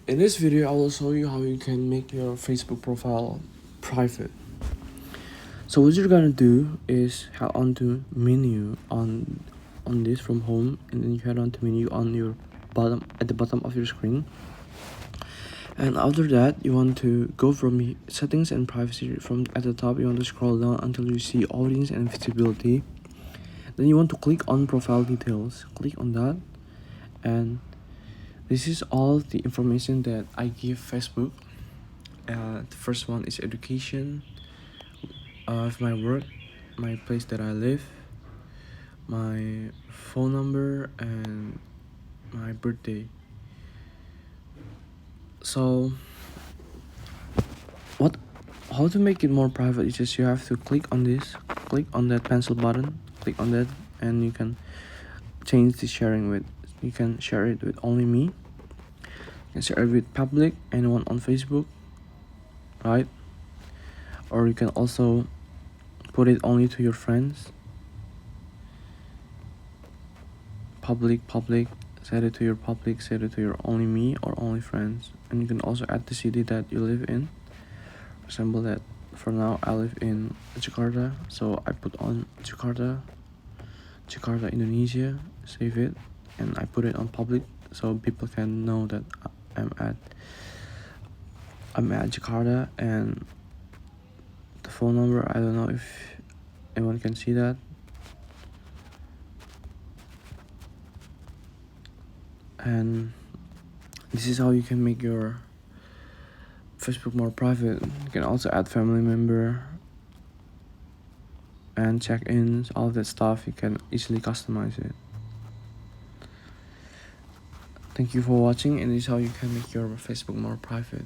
In this video, I will show you how you can make your Facebook profile private. So what you're gonna do is head on to menu on this from home, and then you head on to menu on your at the bottom of your screen. And after that, you want to go from settings and privacy. From at the top, you want to scroll down until you see audience and visibility. Then you want to click on profile details. Click on that, and this is all the information that I give Facebook. The first one is education, my work, my place that I live, my phone number, and my birthday. So how to make it more private is just you have to click on that pencil button, click on that, and you can change the sharing with. You can share it with only me. You can share it with public, anyone on Facebook, right? Or you can also put it only to your friends. Public, set it to your public, set it to your only me or only friends. And you can also add the city that you live in. For example, that for now I live in Jakarta, so I put on Jakarta, Indonesia, save it, and I put it on public so people can know that I'm at Jakarta. And the phone number, I don't know if anyone can see that. And this is how you can make your Facebook more private. You can also add family member and check-ins, all of that stuff. You can easily customize it. Thank you for watching, and this is how you can make your Facebook more private.